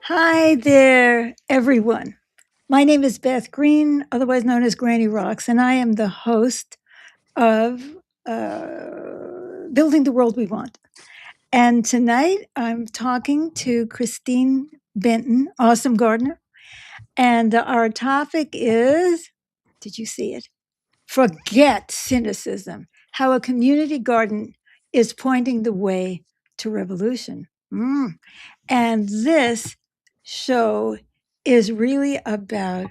Hi there, everyone. My name is Beth Green, otherwise known as Granny Rocks, and I am the host of Building the World We Want. And tonight I'm talking to Christine Benton, awesome gardener. And our topic is, did you see it? Forget cynicism, how a community garden is pointing the way to revolution. And this show is really about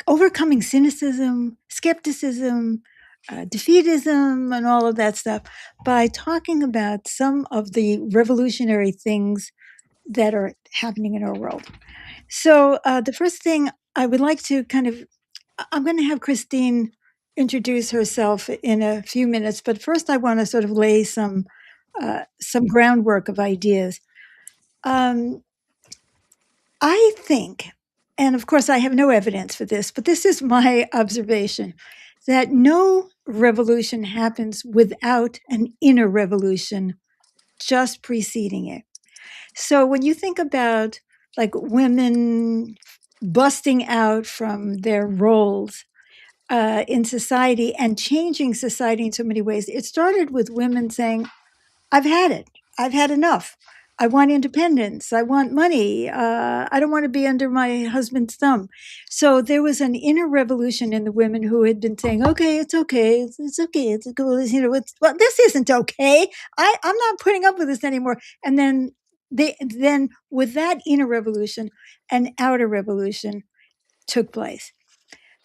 overcoming cynicism, skepticism, defeatism, and all of that stuff by talking about some of the revolutionary things that are happening in our world. So, the first thing I would like to I'm going to have Christine introduce herself in a few minutes, but first I want to sort of lay some groundwork of ideas. Um, I think, and of course, I have no evidence for this, but this is my observation that no revolution happens without an inner revolution just preceding it. So when you think about like women busting out from their roles in society and changing society in so many ways, it started with women saying, I've had it. I've had enough. I want independence. I want money. I don't want to be under my husband's thumb. So there was an inner revolution in the women who had been saying, "Okay, it's okay. It's okay. It's cool. Well, this isn't okay. I'm not putting up with this anymore." And then with that inner revolution, an outer revolution took place.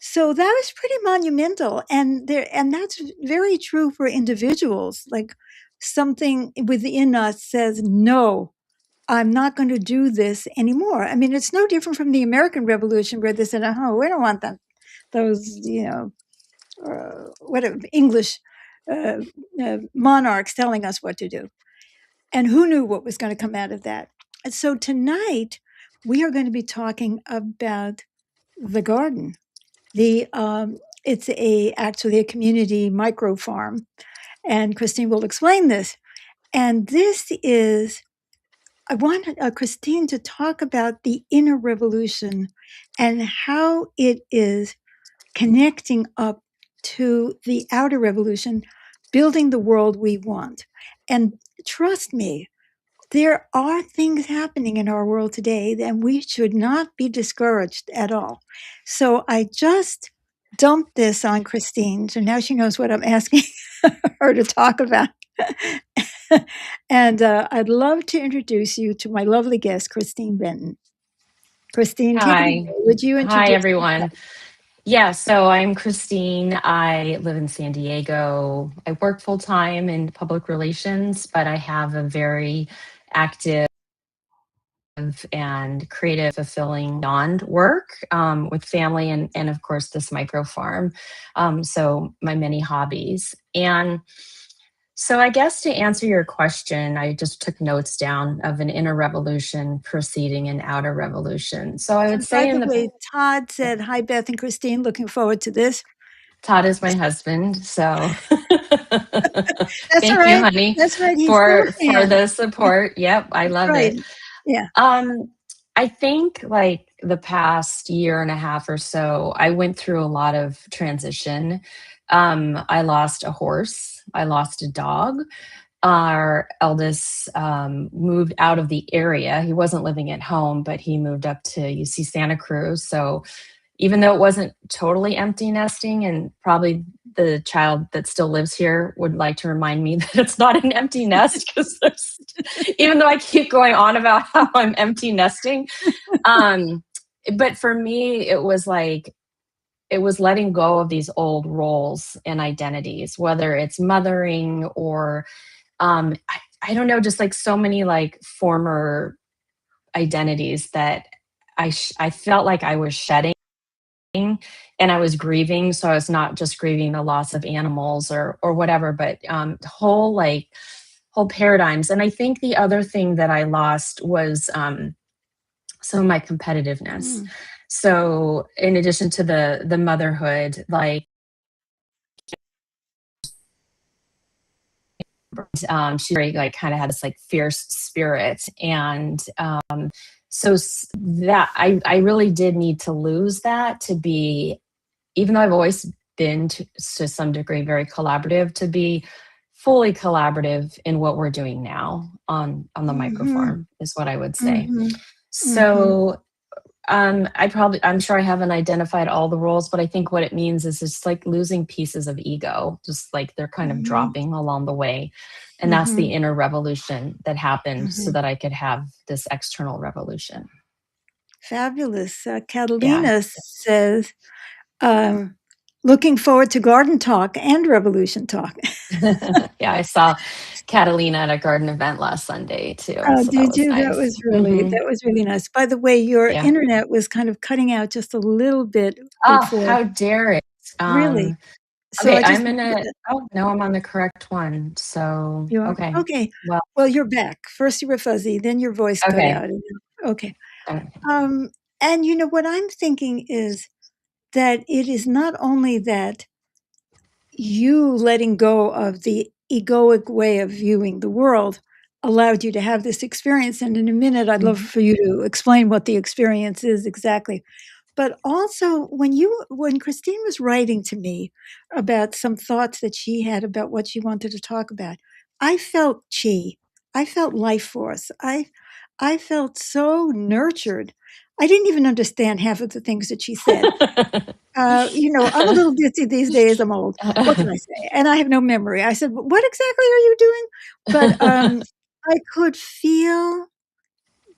So that was pretty monumental, and that's very true for individuals. Like something within us says, "No, I'm not going to do this anymore." I mean, it's no different from the American Revolution, where they said, "Oh, we don't want them, those whatever English uh, monarchs telling us what to do." And who knew what was going to come out of that? And so tonight we are going to be talking about the garden. It's actually a community micro farm, and Christine will explain this. And this is I want Christine to talk about the inner revolution and how it is connecting up to the outer revolution, building the world we want. And trust me, there are things happening in our world today, and we should not be discouraged at all. So I just dumped this on Christine, so now she knows what I'm asking her to talk about. And I'd love to introduce you to my lovely guest, Christine Benton. Christine, take it away. Hi. Would you Hi, introduce everyone. yourself? Yeah, so I'm Christine. I live in San Diego. I work full time in public relations, but I have a very active and creative, fulfilling beyond work with family and, of course, this micro farm. So, my many hobbies. And so, I guess to answer your question, I just took notes down of an inner revolution preceding an outer revolution. So, I would And by say the in the way, Todd said, "Hi, Beth and Christine, looking forward to this." Todd is my husband, so That's all thank you, right. honey, That's right. He's still a for fan. the support. Yep, I That's love right. it. Yeah. Um, I think like the past year and a half or so, I went through a lot of transition. I lost a horse, I lost a dog. Our eldest moved out of the area. He wasn't living at home, but he moved up to UC Santa Cruz. So even though it wasn't totally empty nesting, and probably the child that still lives here would like to remind me that it's not an empty nest, because even though I keep going on about how I'm empty nesting, um, but for me it was like it was letting go of these old roles and identities, whether it's mothering or I don't know, just like so many like former identities that I felt like I was shedding and I was grieving. So I was not just grieving the loss of animals or whatever, but whole paradigms. And I think the other thing that I lost was some of my competitiveness. Mm. So in addition to the motherhood, like she very like kind of had this like fierce spirit, and So that I really did need to lose that to be, even though I've always been to some degree very collaborative, to be fully collaborative in what we're doing now on the micro Mhm, farm is what I would say. mhm, mhm, So I'm sure I haven't identified all the roles, but I think what it means is it's like losing pieces of ego, just like they're kind of mhm, dropping along the way. And that's the mhm, inner revolution that happened so mhm. that I could have this external revolution. Fabulous. Yeah. Catalina says, um, looking forward to garden talk and revolution talk. Yeah, I saw Catalina at a garden event last Sunday too, Oh, so that did was you? nice. That was really nice. By the way, your Yeah. internet was kind of cutting out just a little bit Oh, before. how dare it. Really. Um, So okay, I just I'm in a oh, no, I'm on the correct one. So, you are okay. okay. Well, Well, you're back. First you were fuzzy, then your voice cut okay. out. Okay. Okay. Um, and you know what I'm thinking is that it is not only that you letting go of the egoic way of viewing the world allowed you to have this experience. And in a minute, I'd love Mhm. for you to explain what the experience is exactly. But also, when Christine was writing to me about some thoughts that she had about what she wanted to talk about, I felt chi. I felt life force. I felt so nurtured. I didn't even understand half of the things that she said. I'm a little ditzy these days. I'm old. What can I say? And I have no memory. I said, "What exactly are you doing?" But I could feel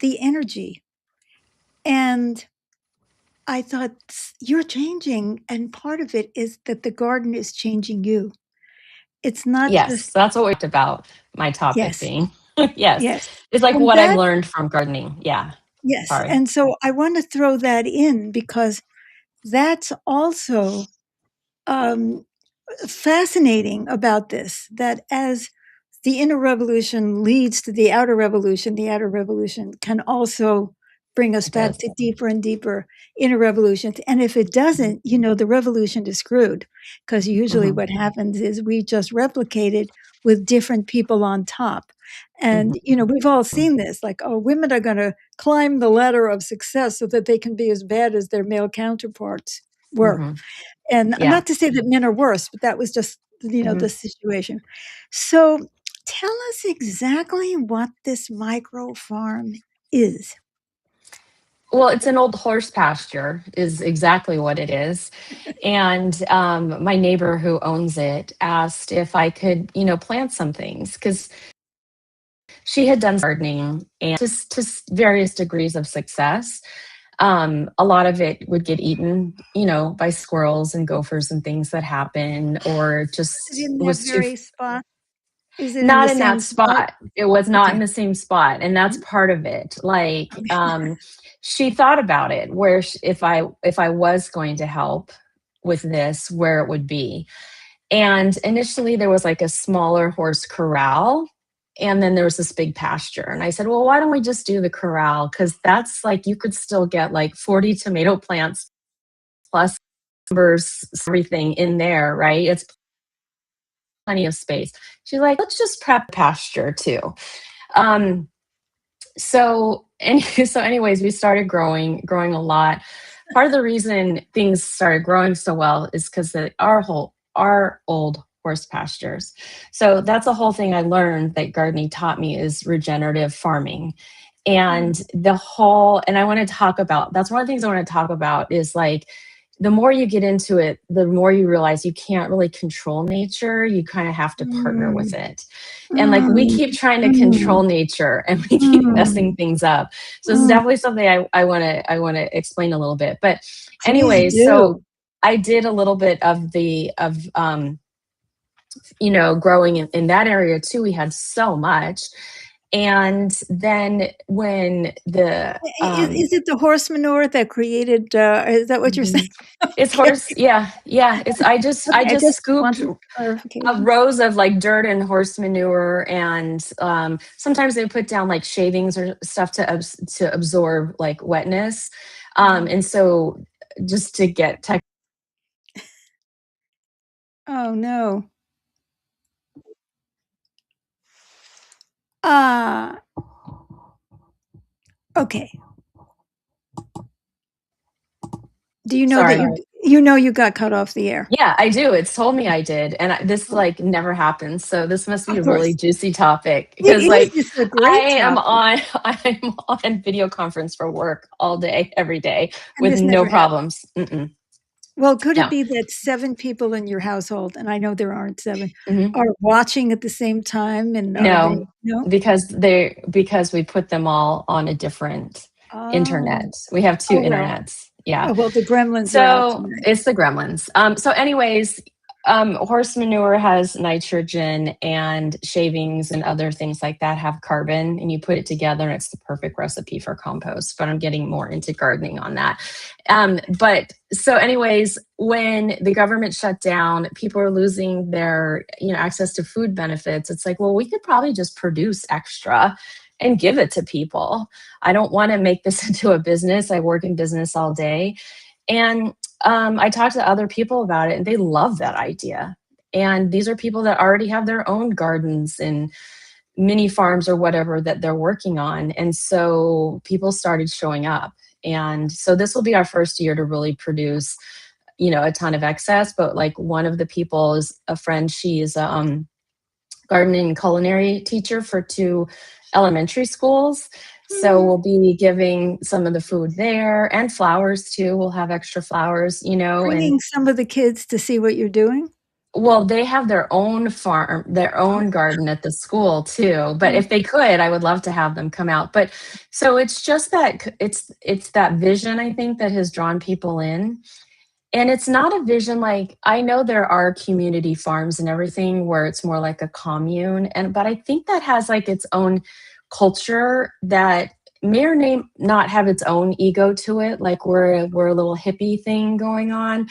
the energy, and I thought, You're changing. And part of it is that the garden is changing you. It's not Yes, just, that's what we talked about my topic yes, being. Yes. yes. It's like And what I've that, learned from gardening. Yeah. yes. Sorry. And so I want to throw that in because that's also um, fascinating about this, that as the inner revolution leads to the outer revolution can also bring us It back does. to deeper and deeper inner revolutions. And if it doesn't, the revolution is screwed because usually Mhm. what happens is we just replicate it with different people on top. And, Mhm. we've all seen this like, oh, women are going to climb the ladder of success so that they can be as bad as their male counterparts were. Mhm. And Yeah. not to say that men are worse, but that was just, the Mhm. situation. So tell us exactly what this micro farm is. Well, it's an old horse pasture is exactly what it is. And my neighbor who owns it asked if I could, plant some things because she had done gardening and to various degrees of success. A lot of it would get eaten, by squirrels and gophers and things that happen, or Is it just in it that was too very spot? Is it in the not in same that spot? spot. It was not in Okay. the same spot, and that's part of it. Like, Okay. she thought about it, where if I was going to help with this, where it would be. And initially, there was like a smaller horse corral, and then there was this big pasture. And I said, well, why don't we just do the corral? Because that's like you could still get like 40 tomato plants plus numbers, everything in there, right? It's plenty of space. She's like, let's just prep pasture too. Um, so anyways, we started growing a lot. Part of the reason things started growing so well is because our old horse pastures. So that's a whole thing I learned that gardening taught me is regenerative farming. Mm, And I want to talk about, that's one of the things I want to talk about is like the more you get into it, the more you realize you can't really control nature. You kind of have to partner with mm, it. And like we mm, keep trying to mm, control nature and we keep mm, messing things up. So this is mm. definitely something I want to explain a little bit. But Please anyways, so do. I did a little bit of growing in that area too. We had so much. And then when the Is it the horse manure that created, is that what you're saying? mhm. It's Okay. horse, yeah, yeah. It's I Okay, I just just scooped wanted clarification. rows of like dirt and horse manure, and sometimes they put down like shavings or stuff to absorb like wetness, Mhm. and so just to get tech. Oh, no. Ah, okay. Do you know that Sorry. you got cut off the air? Yeah, I do. It's told me I did, and this like never happens. So this must be Of a really course. juicy topic It because is. like It's a I great am topic, on I'm on video conference for work all day, every day and with this no never happened. problems. Mm-mm, Well, could it no. be that 7 people in your household, and I know there aren't 7, Mhm. are watching at the same time, and are they No, no? because we put them all on a different Oh. internet. We have 2 Oh, well. internets. Yeah. Oh, well, the gremlins are out So tonight. it's the gremlins. So, anyways, horse manure has nitrogen, and shavings and other things like that have carbon, and you put it together, and it's the perfect recipe for compost. But I'm getting more into gardening on that. But so, anyways, when the government shut down, people are losing their access to food benefits. It's like, well, we could probably just produce extra and give it to people. I don't want to make this into a business. I work in business all day. And I talked to other people about it, and they love that idea. And these are people that already have their own gardens and mini farms or whatever that they're working on. And so people started showing up. And so this will be our first year to really produce, a ton of excess. But like one of the people is a friend, she is a gardening and culinary teacher for 2 elementary schools. So Hmm. we'll be giving some of the food there and flowers too. We'll have extra flowers, and Bringing some of the kids to see what you're doing? well, they have their own farm, their Oh, own garden at the school too. But oh, if they could, I would love to have them come out. But so it's just that it's that vision, I think, that has drawn people in. And it's not a vision like I know there are community farms and everything where it's more like a commune, but I think that has like its own culture that may or may not have its own ego to it. Like we're a little hippie thing going on,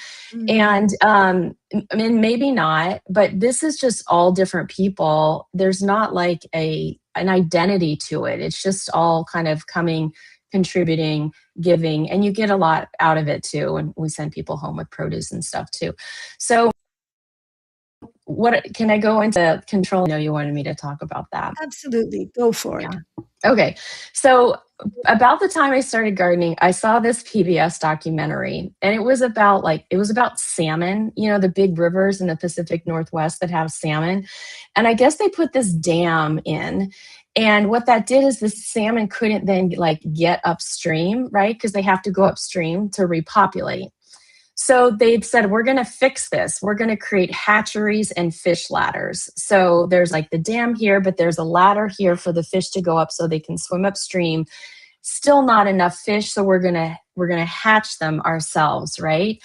and mm, I mean maybe not, but this is just all different people. There's not like an identity to it. It's just all kind of coming, contributing, giving, and you get a lot out of it too. And we send people home with produce and stuff too. So what can I go into control? I know you wanted me to talk about that. absolutely. Go for Yeah. it. Okay. So about the time I started gardening, I saw this PBS documentary, and it was about salmon, the big rivers in the Pacific Northwest that have salmon. And I guess they put this dam in. And what that did is the salmon couldn't then like get upstream, right? Because they have to go upstream to repopulate. So they've said, we're going to fix this. We're going to create hatcheries and fish ladders. So there's like the dam here, but there's a ladder here for the fish to go up so they can swim upstream. Still not enough fish, so we're going to hatch them ourselves, right?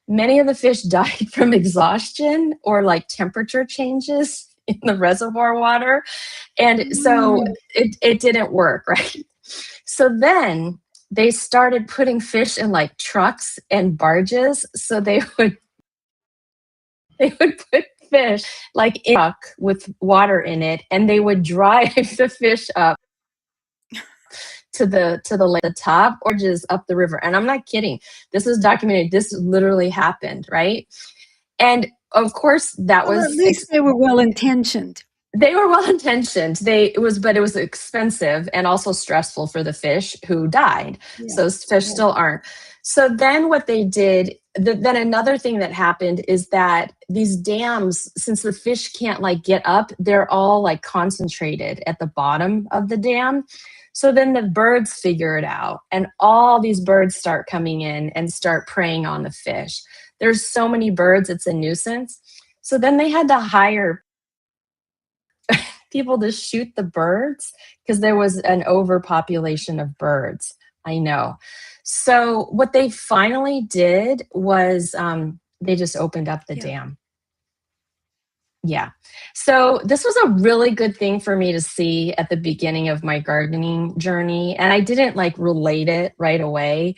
Many of the fish died from exhaustion or like temperature changes in the reservoir water. And so Mm. it didn't work, right? So then they started putting fish in like trucks and barges. So they would put fish like in a truck with water in it, and they would drive the fish up to the top or just up the river. And I'm not kidding. This is documented. This literally happened, right? And of course, that Well, at was least they were well-intentioned. they were well intentioned. But it was expensive and also stressful for the fish who died. Yeah, So fish yeah. still aren't. So then what they did, then another thing that happened is that these dams, since the fish can't like get up, they're all like concentrated at the bottom of the dam. So then the birds figure it out, and all these birds start coming in and start preying on the fish. There's so many birds, it's a nuisance. So then they had to hire people to shoot the birds because there was an overpopulation of birds. I know. So what they finally did was they just opened up the Yeah. dam. Yeah. So this was a really good thing for me to see at the beginning of my gardening journey. And I didn't like relate it right away,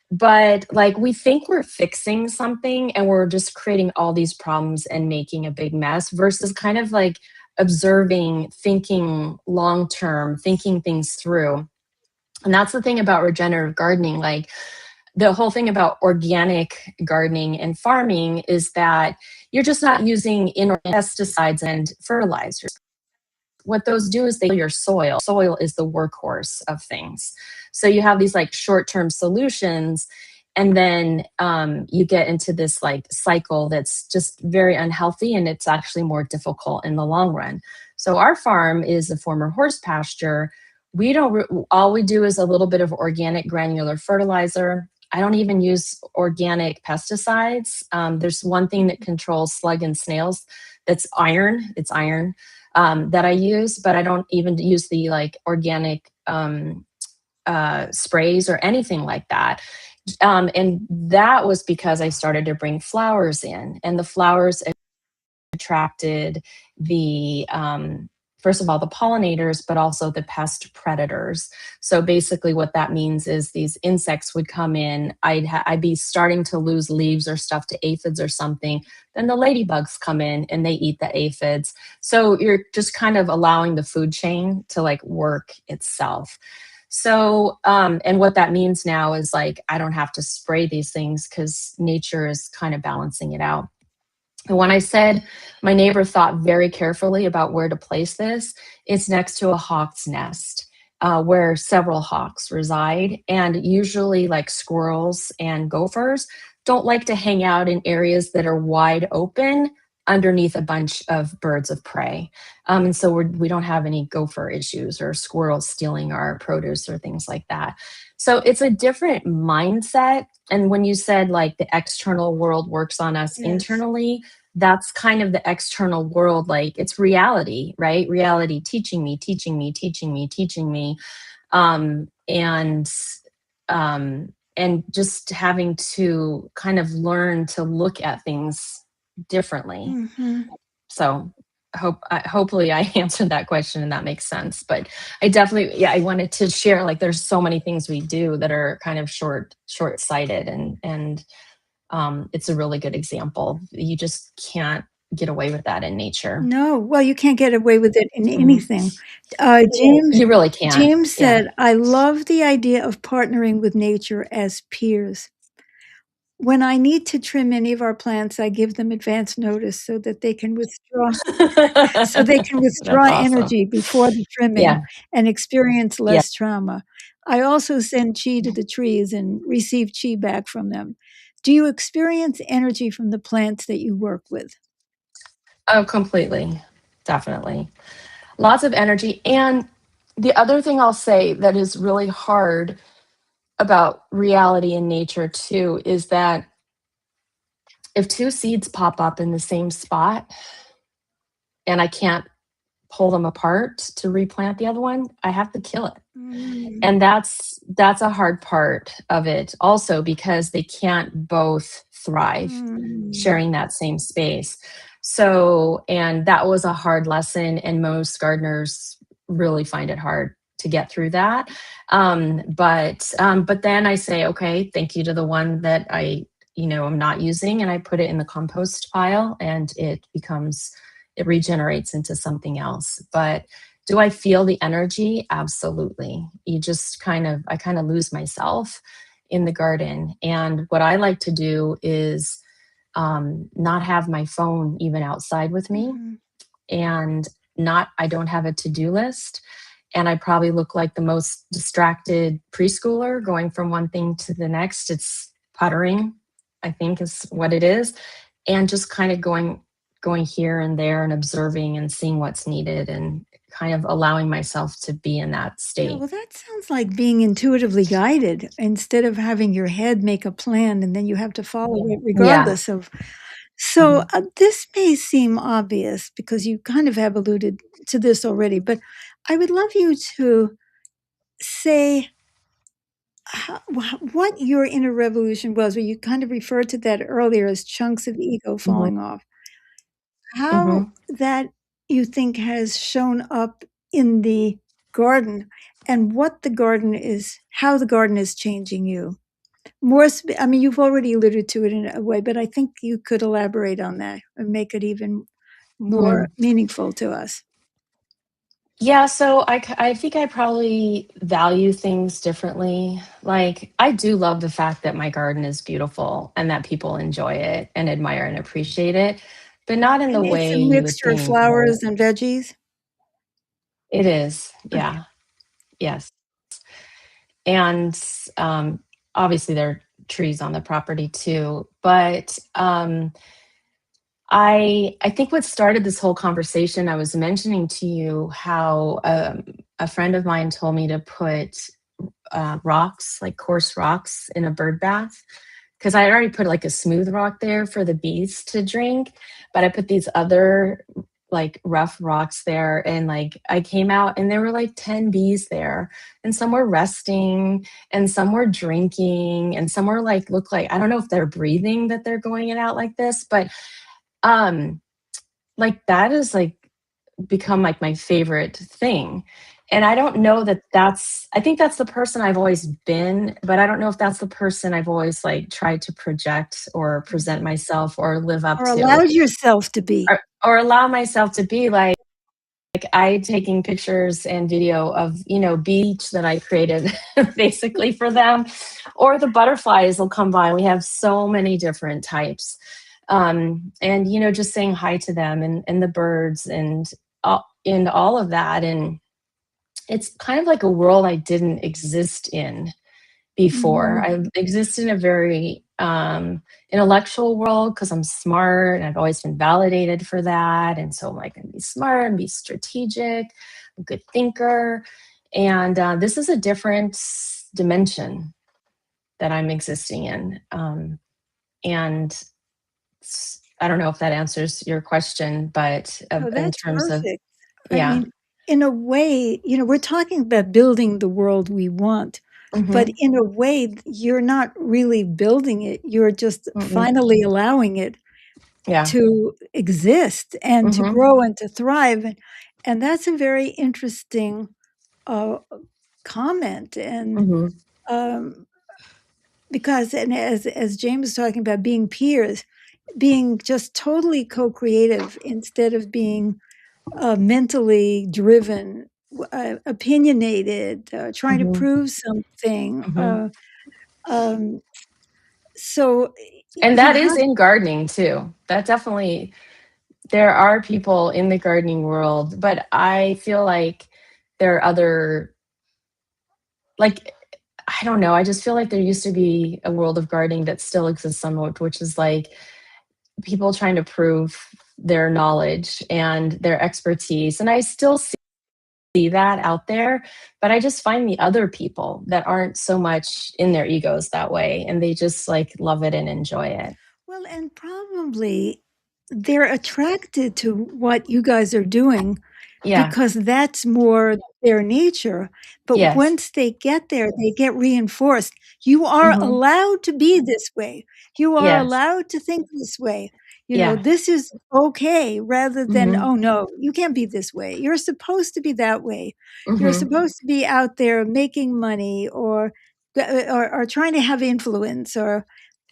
but like we think we're fixing something and we're just creating all these problems and making a big mess versus kind of like observing, thinking long term, thinking things through. And that's the thing about regenerative gardening. Like the whole thing about organic gardening and farming is that you're just not using inorganic pesticides and fertilizers. What those do is they kill your soil. Soil is the workhorse of things. So you have these like short term solutions, And then you get into this like cycle that's just very unhealthy, and it's actually more difficult in the long run. So our farm is a former horse pasture. We don't all we do is a little bit of organic granular fertilizer. I don't even use organic pesticides. There's one thing that controls slug and snails, that's iron. It's iron that I use, but I don't even use the like organic sprays or anything like that. And that was because I started to bring flowers in, and the flowers attracted the first of all the pollinators, but also the pest predators. So basically what that means is these insects would come in. I'd be starting to lose leaves or stuff to aphids or something, then the ladybugs come in and they eat the aphids. So you're just kind of allowing the food chain to like work itself. So and what that means now is like I don't have to spray these things because nature is kind of balancing it out. And when I said my neighbor thought very carefully about where to place this, it's next to a hawk's nest where several hawks reside. And usually, like squirrels and gophers, don't like to hang out in areas that are wide open underneath a bunch of birds of prey. And so we don't have any gopher issues or squirrels stealing our produce or things like that. So it's a different mindset. And when you said like the external world works on us Yes. internally, that's kind of the external world. Like it's reality, right? Reality teaching me, teaching me, teaching me, teaching me. Um, and, and just having to kind of learn to look at things differently. Hmm. So hopefully I answered that question and that makes sense. But I definitely, yeah, I wanted to share like there's so many things we do that are kind of short sighted, and it's a really good example. You just can't get away with that in nature. No, well, you can't get away with it in Mhm. anything. James You really can't. James Yeah. said, "I love the idea of partnering with nature as peers. When I need to trim any of our plants, I give them advance notice so they can That's withdraw awesome. energy before the trimming Yeah. and experience Yeah. less trauma. I also send chi to the trees and receive chi back from them. Do you experience energy from the plants that you work with?" Oh, completely. Definitely. Lots of energy. And the other thing I'll say that is really hard about reality and nature too is that if two seeds pop up in the same spot and I can't pull them apart to replant the other one, I have to kill it. Mm, And that's a hard part of it also because they can't both thrive mm. sharing that same space. So, and that was a hard lesson, and most gardeners really find it hard to get through that. But then I say, okay, thank you to the one that I'm not using, and I put it in the compost pile, and it regenerates into something else. But do I feel the energy? Absolutely. I kind of lose myself in the garden. And what I like to do is not have my phone even outside with me, Mhm. and I don't have a to do list. And I probably look like the most distracted preschooler going from one thing to the next. It's puttering, I think is what it is. And just kind of going here and there and observing and seeing what's needed and kind of allowing myself to be in that Yeah, state. well, that sounds like being intuitively guided instead of having your head make a plan and then you have to follow it Yeah. regardless of. So, Mhm. this may seem obvious because you kind of have alluded to this already, but I would love you to say what your inner revolution was, where you kind of referred to that earlier as chunks of ego Mhm. falling off. How Mhm. that you think has shown up in the garden and how the garden is changing you. I mean, you've already alluded to it in a way, but I think you could elaborate on that and make it even more Mm. meaningful to us. Yeah, so I think I probably value things differently. Like, I do love the fact that my garden is beautiful and that people enjoy it and admire and appreciate it, but not in And the it's way a you would mixture of think, right? flowers and veggies? It is. Okay. Yeah. Yes. And obviously, there are trees on the property too. But I think what started this whole conversation, I was mentioning to you how a friend of mine told me to put rocks, like coarse rocks, in a bird bath because I had already put like a smooth rock there for the bees to drink, but I put these other like rough rocks there, and like I came out and there were like 10 bees there, and some were resting and some were drinking and some were like look like, I don't know if they're breathing that they're going it out like this, but um like that is like become like my favorite thing. And I don't know that that's, I think that's the person I've always been, but I don't know if that's the person I've always like tried to project or present myself or live up Or to, allowed yourself to be. or allow myself to be like I taking pictures and video of, beach that I created basically for them, or the butterflies will come by. We have so many different types. And, just saying hi to them and the birds and all of that. And it's kind of like a world I didn't exist in before. Mhm. I exist in a very intellectual world because I'm smart and I've always been validated for that. And so I'm like, I'm be smart and be strategic, a good thinker. And this is a different dimension that I'm existing in. And I don't know if that answers your question, but Oh, in that's terms of, perfect. I yeah. mean, in a way, we're talking about building the world we want, but Hmm. in a way, you're not really building it. You're just Mm-mm. finally allowing it Yeah. to exist and to Hmm. grow and to thrive. And that's a very interesting uh, comment. And Hmm. um, because, and as James was talking about being peers, being just totally co-creative instead of being mentally driven, opinionated, trying to Hmm. prove something. Hmm. Um, so And you that is have, in gardening too. That definitely, there are people in the gardening world, but I feel like there are other, like, I don't know. I just feel like there used to be a world of gardening that still exists somewhat, which is like people trying to prove their knowledge and their expertise. And I still see that out there, but I just find the other people that aren't so much in their egos that way, and they just like love it and enjoy it. well, and probably they're attracted to what you guys are doing Yeah. because that's more their nature. But Yes. once they get there, they get reinforced. You are Hmm. allowed to be this way. You are Yes. allowed to think this way. Yeah. This is okay rather than, Hmm. oh no, you can't be this way. You're supposed to be that way. You're Hmm. supposed to be out there making money or trying to have influence or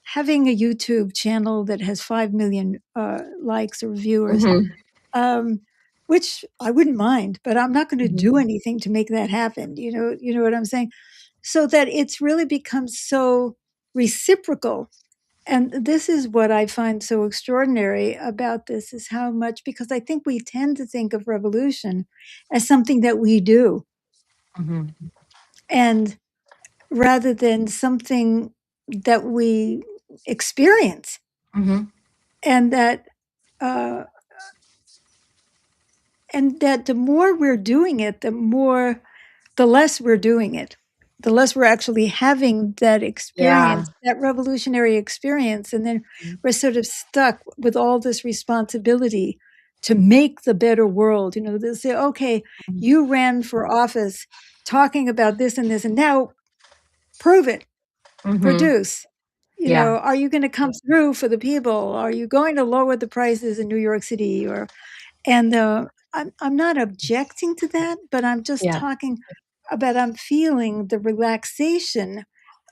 having a YouTube channel that has 5 million likes or viewers, Hmm. um, which I wouldn't mind, but I'm not going to Hmm. do anything to make that happen. You know what I'm saying? So that it's really become so reciprocal. And this is what I find so extraordinary about this is how much, because I think we tend to think of revolution as something that we do, Hmm. and rather than something that we experience. Hmm. And uh, that the more we're doing it, the less we're doing it, the less we're actually having that Yeah. experience, that revolutionary experience. And then we're sort of stuck with all this responsibility to make the better world. They'll say, okay, you ran for office talking about this and this, and now prove it, Hmm. produce. Yeah. Are you going to come through for the people? Are you going to lower the prices in New York City? And I'm not objecting to that, but I'm just Yeah. talking about I'm feeling the relaxation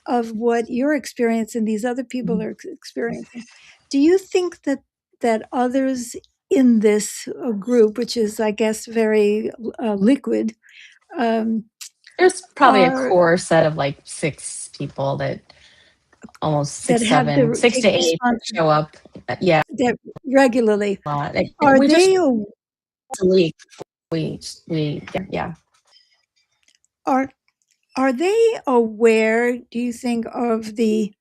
of what you're experiencing, these other people Mhm. are experiencing. Do you think that others in this group, which is, I guess, very liquid, um, There's probably a are core set of like six people that almost that six, have seven, to six take to eight responsibility show up. Yeah, that regularly? a lot. Are We just they delete. We yeah. are are they aware? Do you think of the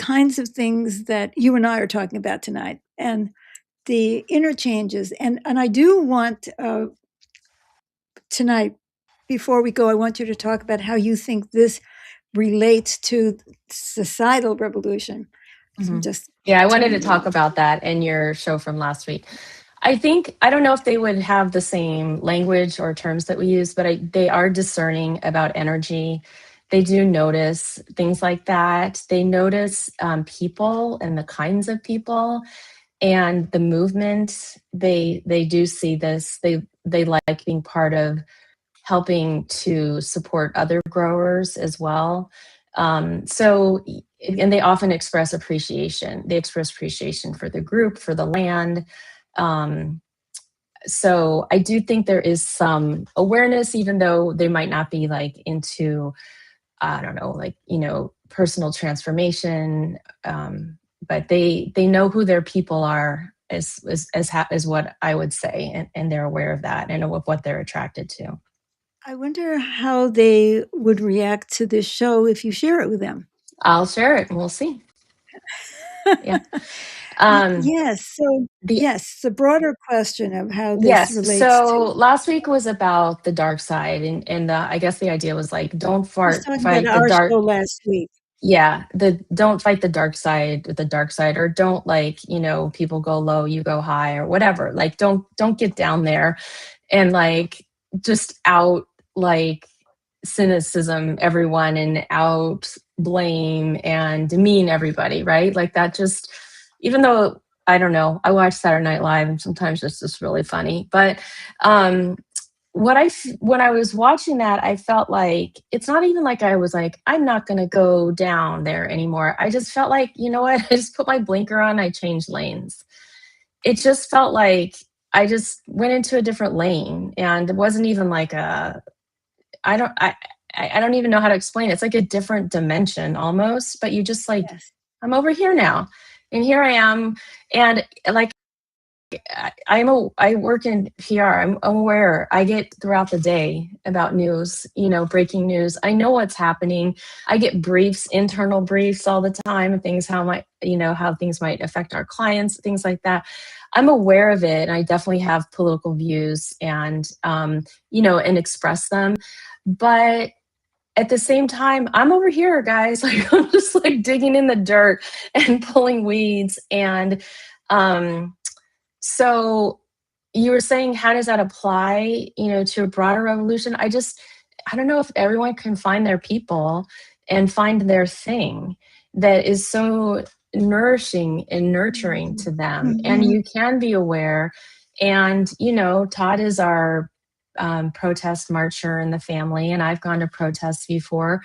kinds of things that you and I are talking about tonight, and the interchanges. And I do want tonight, before we go, I want you to talk about how you think this relates to societal revolution. So I'm Mhm. just Yeah, I wanted to telling talk you. about that in your show from last week. I don't know if they would have the same language or terms that we use, but they are discerning about energy. They do notice things like that. They notice people and the kinds of people and the movement. They do see this. They like being part of helping to support other growers as well. And they often express appreciation. They express appreciation for the group, for the land. Um, so I do think there is some awareness, even though they might not be like into, I don't know, like, personal transformation. But they know who their people are, as what I would say, and they're aware of that and of what they're attracted to. I wonder how they would react to this show if you share it with them. I'll share it and we'll see. Yeah. Um, Yes. So, the yes, the broader question of how this yes. relates to. So last week was about the dark side, and I guess the idea was like, don't I was talking about fight the our dark. show last week. Yeah, the don't fight the dark side with the dark side, or don't, like, people go low, you go high, or whatever. Like, don't get down there and like just out, like, cynicism everyone and out blame and demean everybody, right? Like that just, even though, I don't know, I watch Saturday Night Live and sometimes it's just really funny. But um when I was watching that, I felt like it's not even like I was like, I'm not going to go down there anymore. I just felt like, you know what? I just put my blinker on, I changed lanes. It just felt like I just went into a different lane, and it wasn't even like a, I don't I don't even know how to explain it. It's like a different dimension almost, but you just like, Yes. I'm over here now. And here I am. And like, I work in PR. I'm aware. I get throughout the day about news, breaking news. I know what's happening. I get briefs, internal briefs all the time, and things how things might affect our clients, things like that. I'm aware of it, and I definitely have political views, and and express them. But at the same time, I'm over here, guys. Like, I'm just like digging in the dirt and pulling weeds, and um so you were saying, how does that apply, to a broader revolution? I don't know if everyone can find their people and find their thing that is so nourishing and nurturing to them. And Mhm. you can be aware. And, Todd is our protest marcher in the family, and I've gone to protests before.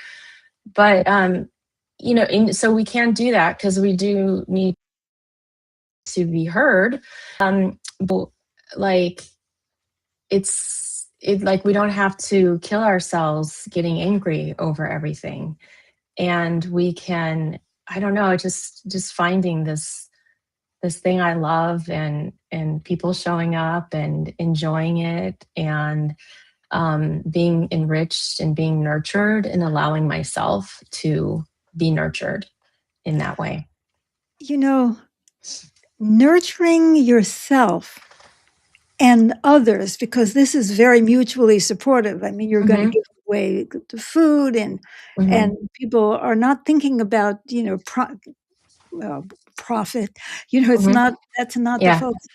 But, so we can do that because we do need to be heard. But like, like, we don't have to kill ourselves getting angry over everything, and we can, I don't know, just finding this thing I love, and people showing up and enjoying it, and being enriched and being nurtured, and allowing myself to be nurtured in that way. You know, nurturing yourself and others, because this is very mutually supportive. I mean, you're going to Hmm. give away the food, and Hmm. people are not thinking about, well, profit. It's Hmm. not, that's not the Yeah. focus.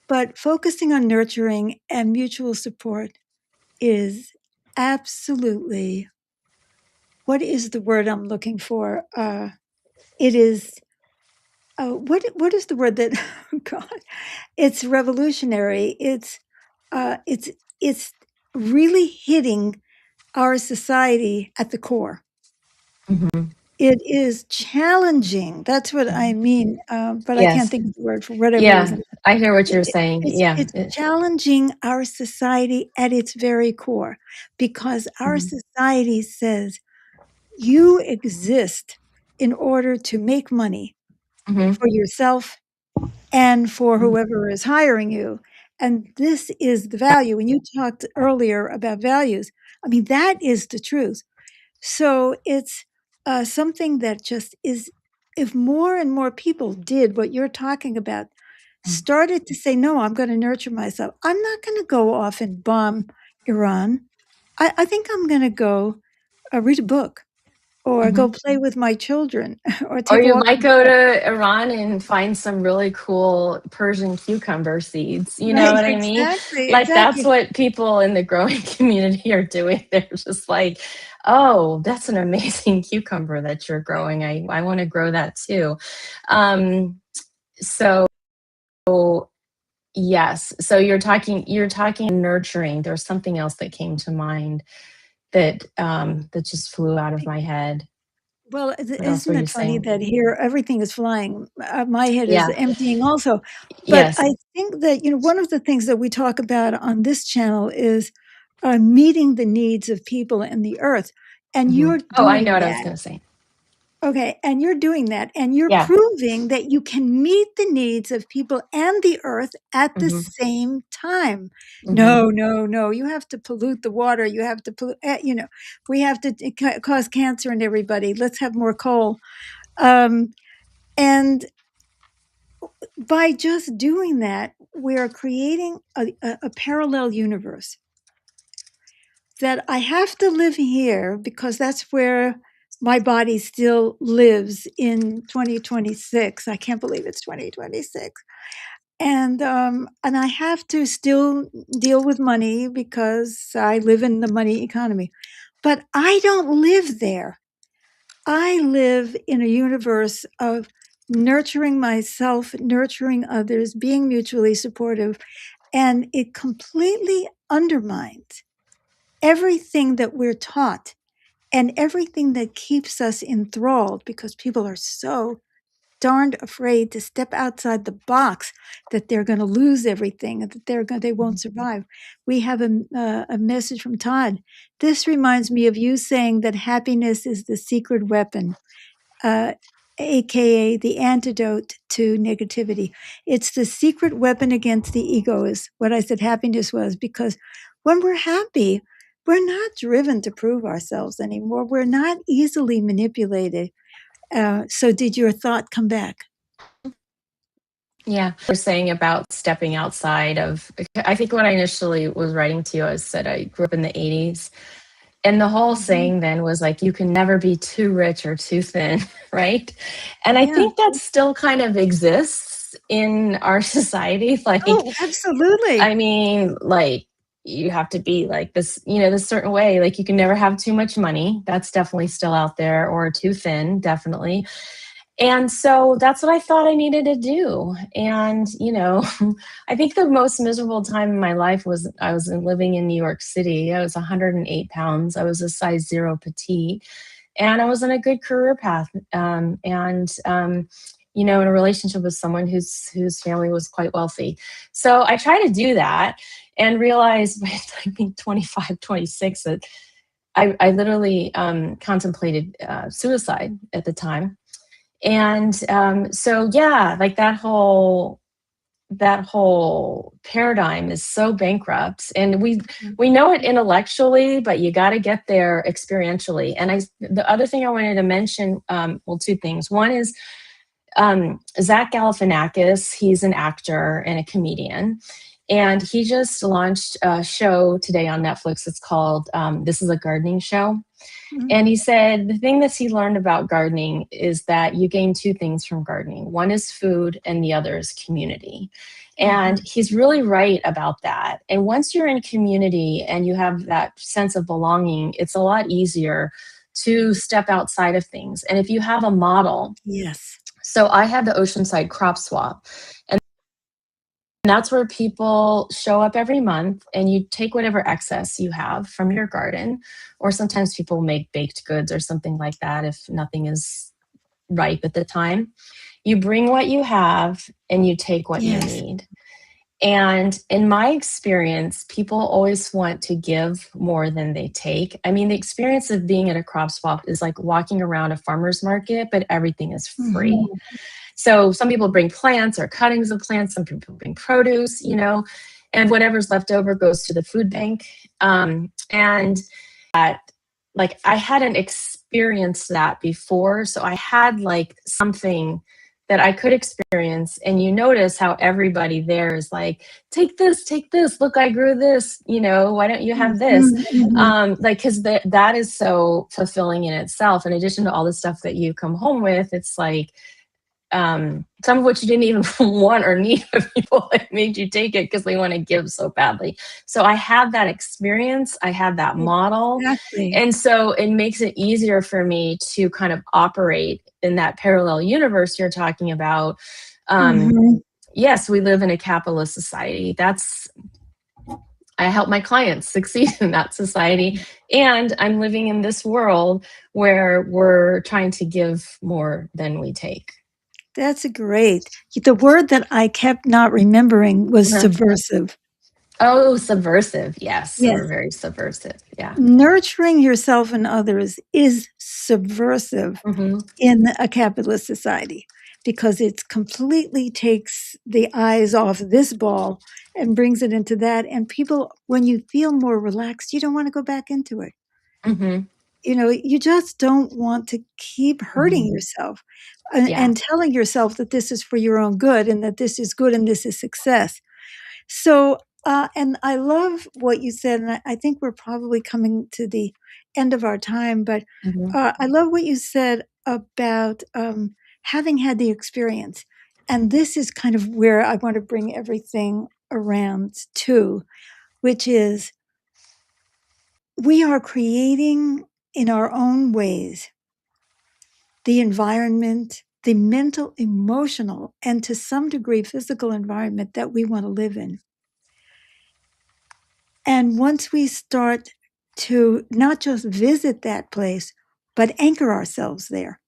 But focusing on nurturing and mutual support is absolutely, what is the word I'm looking for? It is, what is the word that, oh God, it's revolutionary. Uh, it's, it's really hitting our society at the core. Hmm. It is challenging. That's what I mean, but I can't Yes. think of the word for whatever Yeah, reason. I hear what It you're it saying. it's Yeah. it's challenging our society at its very core, because our Mhm. society says, "You exist in order to make money Mhm. for yourself and for Mhm. whoever is hiring you, and this is the value." And you talked earlier about values. I mean, that is the truth. So it's, something that just is if more and more people did what you're talking about, started to say, no, I'm going to nurture myself. I'm not going to go off and bomb Iran. I think I'm going to go read a book or go Mhm. play with my children or Or take a you walk. might go to Iran and find some really cool Persian cucumber seeds. You know Right, what I mean? exactly, Like that's exactly. what people in the growing community are doing. They're just like, oh, that's an amazing cucumber that you're growing. I want to grow that too. Um, so yes. So you're talking nurturing. There's something else that came to mind that just flew out of my head. Well, What else were isn't you it funny saying? that here everything is flying? My head is Yeah. emptying also. But Yes. I think that, one of the things that we talk about on this channel is meeting the needs of people in the earth. And Mhm. you're Oh, I know doing what I was that. going to say. Okay, and you're doing that, and you're Yeah. proving that you can meet the needs of people and the earth at the Mhm. same time. Mhm. No, no, no, you have to pollute the water. You have to pollute, we have to cause cancer in everybody. Let's have more coal. Um, and by just doing that, we're creating a parallel universe that I have to live here because that's where my body still lives in 2026. I can't believe it's 2026. And I have to still deal with money because I live in the money economy. But I don't live there. I live in a universe of nurturing myself, nurturing others, being mutually supportive, and it completely undermines everything that we're taught and everything that keeps us enthralled because people are so darned afraid to step outside the box that they're going to lose everything and that they won't survive. We have a message from Todd. This reminds me of you saying that happiness is the secret weapon, uh, aka the antidote to negativity. It's the secret weapon against the ego, is what I said happiness was, because when we're happy, we're not driven to prove ourselves anymore. We're not easily manipulated. So, did your thought come back? Yeah. We're saying about stepping outside of, I think what I initially was writing to you, I said I grew up in the 80s. And the whole Mhm. saying then was like, you can never be too rich or too thin, right? And I Yeah. think that still kind of exists in our society. Like, Oh, absolutely. I mean, like, you have to be like this, this certain way. Like, you can never have too much money. That's definitely still out there, or too thin, definitely. And so that's what I thought I needed to do. And, I think the most miserable time in my life was I was living in New York City. I was 108 pounds. I was a size zero petite. And I was in a good career path. In a relationship with someone whose family was quite wealthy. So I tried to do that and realized by the time 25, 26 that I literally contemplated suicide at the time. And so yeah, like that whole paradigm is so bankrupt, and we know it intellectually, but you got to get there experientially. And the other thing I wanted to mention, well, two things. One is Zach Galifianakis. He's an actor and a comedian, and he just launched a show today on Netflix. It's called This Is a Gardening Show. Mhm. And he said the thing that he learned about gardening is that you gain two things from gardening. One is food, and the other is community. And Mhm. he's really right about that. And once you're in community and you have that sense of belonging, it's a lot easier to step outside of things. And if you have a model, Yes. so I had the Oceanside Crop Swap. And that's where people show up every month and you take whatever excess you have from your garden. Or sometimes people make baked goods or something like that if nothing is ripe at the time. You bring what you have and you take what you Yes. need. And in my experience, people always want to give more than they take. I mean, the experience of being at a crop swap is like walking around a farmer's market, but everything is Mhm. free. So some people bring plants or cuttings of plants, some people bring produce, and whatever's left over goes to the food bank. And that, like, I had an experienced that before. So I had like something that I could experience. And you notice how everybody there is like, take this, look, I grew this, why don't you have this? Mhm, mhm. Like, because that is so fulfilling in itself. In addition to all the stuff that you come home with, it's like, some of which you didn't even want or need, of people that made you take it because they want to give so badly. So I had that experience, I had that model, Exactly. and so it makes it easier for me to kind of operate in that parallel universe you're talking about. um, Mhm. yes, we live in a capitalist society. I help my clients succeed in that society, and I'm living in this world where we're trying to give more than we take. That's great. The word that I kept not remembering was Uh-huh. subversive. Oh, subversive. Yes, Yes. we're very subversive. Yeah. Nurturing yourself and others is subversive Mhm. in a capitalist society because it completely takes the eyes off this ball and brings it into that. And people, when you feel more relaxed, you don't want to go back into it. Mhm. You just don't want to keep hurting Mhm. yourself Yeah. and telling yourself that this is for your own good and that this is good and this is success. So, and I love what you said, and I think we're probably coming to the end of our time, but Mhm. I love what you said about having had the experience. And this is kind of where I want to bring everything around to, which is we are creating in our own ways the environment, the mental, emotional, and to some degree physical environment that we want to live in. And once we start to not just visit that place, but anchor ourselves there,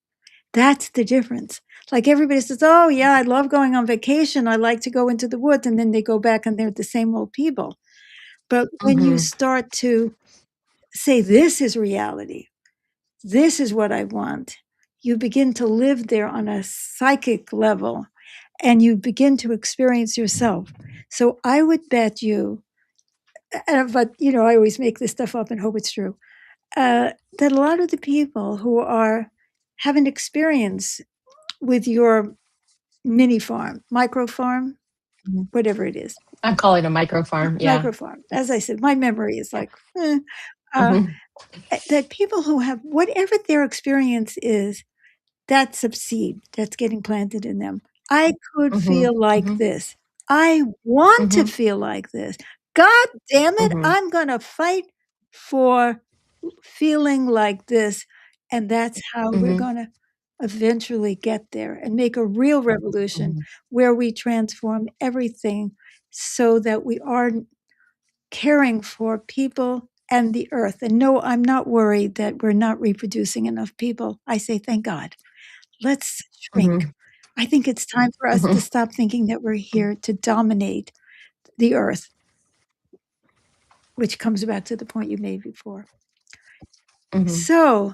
that's the difference. Like everybody says, oh, yeah, I love going on vacation. I like to go into the woods. And then they go back and they're the same old people. But when you Mhm. start to say, this is reality, this is what I want, you begin to live there on a psychic level and you begin to experience yourself. So I would bet you, but I always make this stuff up and hope it's true, that a lot of the people who are have an experience with your mini farm, micro farm, Mhm. whatever it is, I'm calling a micro farm. Yeah. micro farm. As I said, my memory is Yeah. like, uh, Mhm. that people who have whatever their experience is, that's a seed that's getting planted in them. I could Mhm. feel like Mhm. this. I want to Mhm. feel like this. God damn it, Mhm. I'm going to fight for feeling like this. And that's how we're Mhm. going to eventually get there and make a real revolution Mhm. where we transform everything so that we are caring for people and the earth. And no, I'm not worried that we're not reproducing enough people. I say, thank God. Let's shrink. Mhm. I think it's time for us to Mhm. stop thinking that we're here to dominate the earth, which comes back to the point you made before. Mhm. So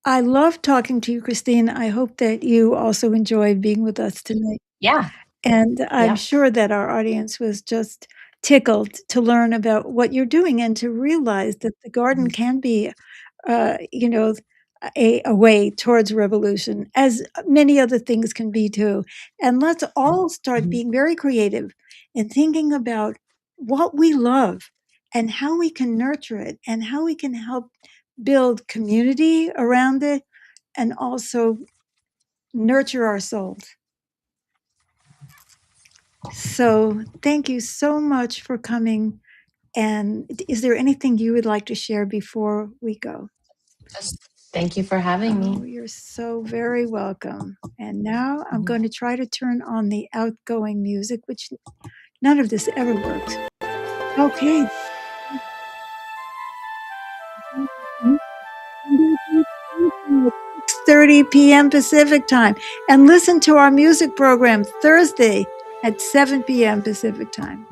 I love talking to you, Christine. I hope that you also enjoyed being with us tonight. Yeah. And I'm Yep. sure that our audience was just tickled to learn about what you're doing and to realize that the garden Mhm. can be, uh, you know, a way towards revolution, as many other things can be too. And let's all start Mhm. being very creative and thinking about what we love and how we can nurture it and how we can help build community around it and also nurture our souls. So, thank you so much for coming. And is there anything you would like to share before we go? Just thank you for having Oh, me. you're so very welcome. And now I'm Mhm. going to try to turn on the outgoing music, which none of this ever works. Okay. 6:30 p.m. Pacific time. And listen to our music program Thursday at 7 p.m. Pacific time.